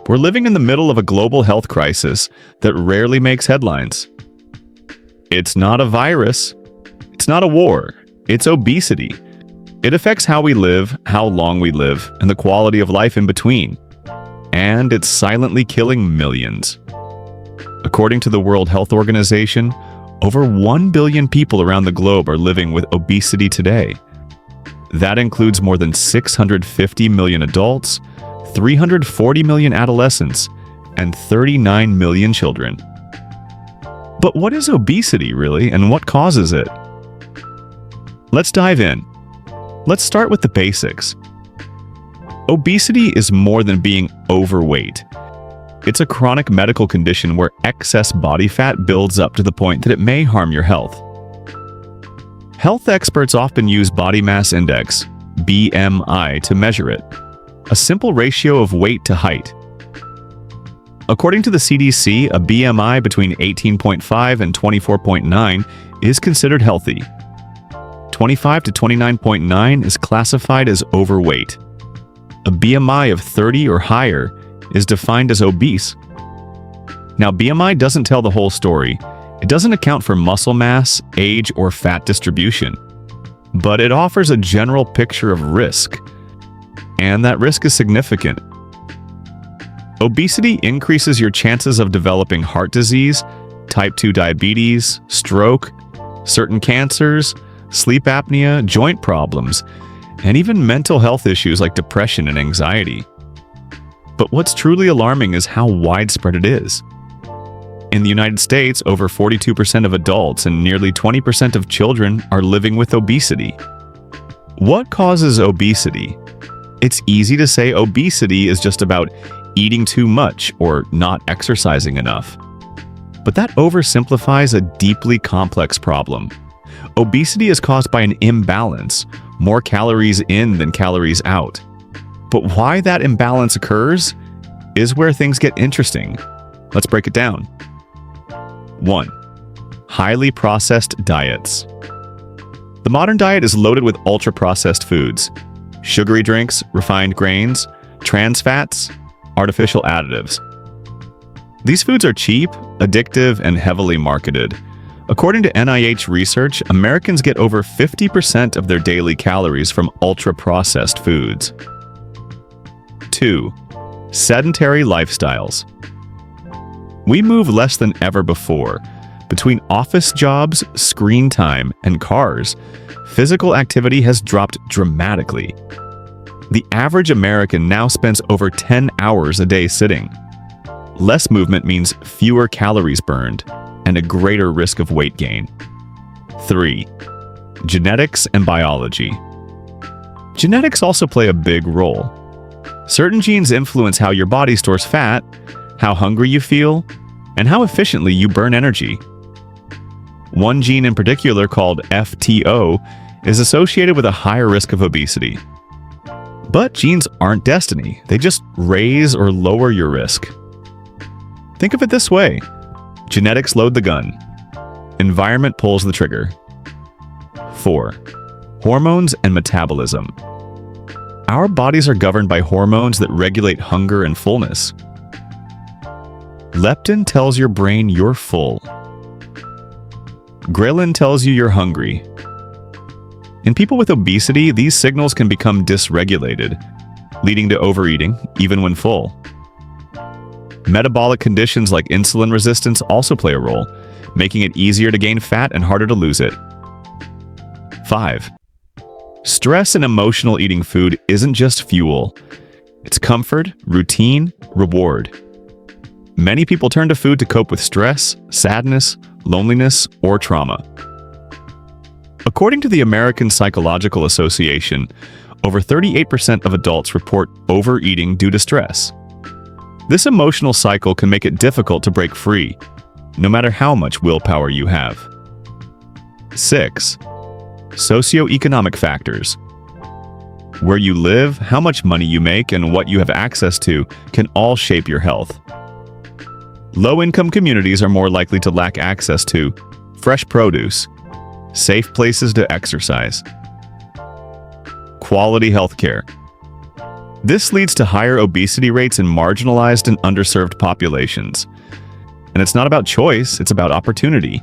We're living in the middle of a global health crisis that rarely makes headlines. It's not a virus. It's not a war. It's obesity. It affects how we live, how long we live, and the quality of life in between. And it's silently killing millions. According to the World Health Organization, over 1 billion people around the globe are living with obesity today. That includes more than 650 million adults, 340 million adolescents, and 39 million children. But what is obesity really, and what causes it? Let's dive in. Let's start with the basics. Obesity is more than being overweight. It's a chronic medical condition where excess body fat builds up to the point that it may harm your health. Health experts often use body mass index, BMI, to measure it, a simple ratio of weight to height. According to the CDC, a BMI between 18.5 and 24.9 is considered healthy. 25 to 29.9 is classified as overweight. A BMI of 30 or higher is defined as obese. Now, BMI doesn't tell the whole story. It doesn't account for muscle mass, age, or fat distribution. But it offers a general picture of risk. And that risk is significant. Obesity increases your chances of developing heart disease, type 2 diabetes, stroke, certain cancers, sleep apnea, joint problems, and even mental health issues like depression and anxiety. But what's truly alarming is how widespread it is. In the United States, over 42% of adults and nearly 20% of children are living with obesity. What causes obesity? It's easy to say obesity is just about eating too much or not exercising enough. But that oversimplifies a deeply complex problem. Obesity is caused by an imbalance, more calories in than calories out. But why that imbalance occurs is where things get interesting. Let's break it down. 1. Highly processed diets. The modern diet is loaded with ultra-processed foods, sugary drinks, refined grains, trans fats, artificial additives. These foods are cheap, addictive, and heavily marketed. According to NIH research, Americans get over 50% of their daily calories from ultra-processed foods. 2. Sedentary lifestyles. We move less than ever before. Between office jobs, screen time, and cars, physical activity has dropped dramatically. The average American now spends over 10 hours a day sitting. Less movement means fewer calories burned and a greater risk of weight gain. 3. Genetics and biology. Genetics also play a big role. Certain genes influence how your body stores fat, how hungry you feel, and how efficiently you burn energy. One gene in particular, called FTO, is associated with a higher risk of obesity. But genes aren't destiny. They just raise or lower your risk. Think of it this way. Genetics load the gun. Environment pulls the trigger. 4. Hormones and metabolism. Our bodies are governed by hormones that regulate hunger and fullness. Leptin tells your brain you're full. Ghrelin tells you you're hungry. In people with obesity, these signals can become dysregulated, leading to overeating, even when full. Metabolic conditions like insulin resistance also play a role, making it easier to gain fat and harder to lose it. 5. Stress and emotional eating food isn't just fuel. It's comfort, routine, reward. Many people turn to food to cope with stress, sadness, loneliness, or trauma. According to the American Psychological Association, over 38% of adults report overeating due to stress. This emotional cycle can make it difficult to break free, no matter how much willpower you have. 6. Socioeconomic factors. Where you live, how much money you make, and what you have access to can all shape your health. Low-income communities are more likely to lack access to fresh produce, safe places to exercise, quality healthcare. This leads to higher obesity rates in marginalized and underserved populations. And it's not about choice, it's about opportunity.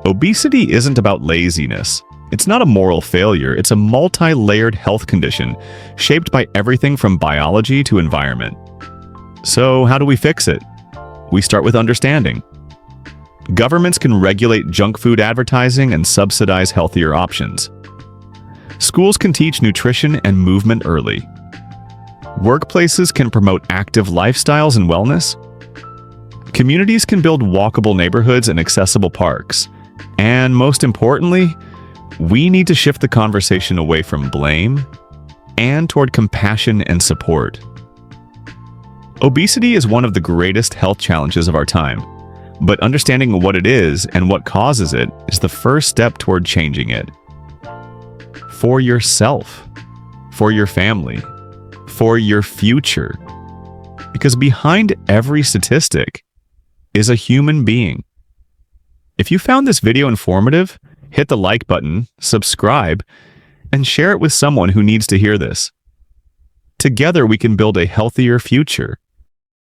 Obesity isn't about laziness. It's not a moral failure, it's a multi-layered health condition shaped by everything from biology to environment. So, how do we fix it? We start with understanding. Governments can regulate junk food advertising and subsidize healthier options. Schools can teach nutrition and movement early. Workplaces can promote active lifestyles and wellness. Communities can build walkable neighborhoods and accessible parks. And most importantly, we need to shift the conversation away from blame and toward compassion and support. Obesity is one of the greatest health challenges of our time, but understanding what it is and what causes it is the first step toward changing it. For yourself, for your family, for your future. Because behind every statistic is a human being. If you found this video informative, hit the like button, subscribe, and share it with someone who needs to hear this. Together we can build a healthier future.